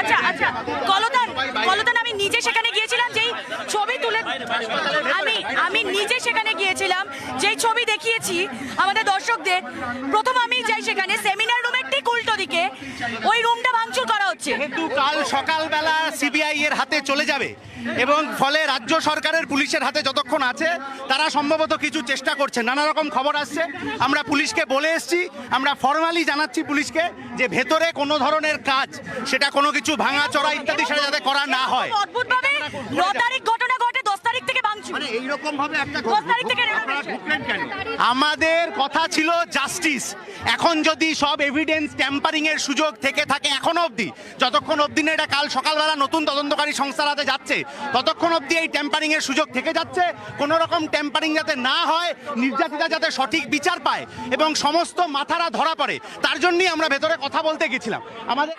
আচ্ছা আচ্ছা, কলতান আমি নিজে সেখানে গিয়েছিলাম, যেই ছবি তুলে আমি নিজে সেখানে গিয়েছিলাম, যেই ছবি দেখিয়েছি আমাদের দর্শকদের। প্রথম আমি যাই সেখানে, সেমিনার রুমের ঠিক উল্টো দিকে ওই রুমটা ভাঙচুর করা হচ্ছে। যেহেতু কাল সকালবেলা সিবিআই এর হাতে চলে যাবে এবং ফলে রাজ্য সরকারের পুলিশের হাতে যতক্ষণ আছে তারা সম্ভবত কিছু চেষ্টা করছে, নানা রকম খবর আসছে। আমরা পুলিশকে বলে এসেছি, আমরা ফর্মালি জানাচ্ছি পুলিশকে যে ভেতরে কোনো ধরনের কাজ, সেটা কোনো কিছু ভাঙাচোরা ইত্যাদি সেটা যাতে করা না হয়। অদ্ভুতভাবে 9 তারিখ ঘটনা ঘটে, 10 তারিখ থেকে ভাঙচুর। এইরকম ভাবে একটা 10 তারিখ থেকে আমাদের কথা ছিল জাস্টিস। এখন যদি সব এভিডেন্স ট্যাম্পারিং এর সুযোগ থেকে থাকে এখনো অবধি, যতক্ষণ অবধি না এটা কাল সকালবেলা নতুন তদন্তকারী সংস্থার হাতে যাচ্ছে, ততক্ষণ অবধি এই ট্যাম্পারিং এর সুযোগ থেকে যাচ্ছে। কোনো রকম ট্যাম্পারিং যাতে না হয়, নির্যাতিতা যাতে সঠিক বিচার পায় এবং সমস্ত মাথারা ধরা পড়ে, তার জন্যই আমরা ভেতরে কথা বলতে গেছিলাম। আমাদের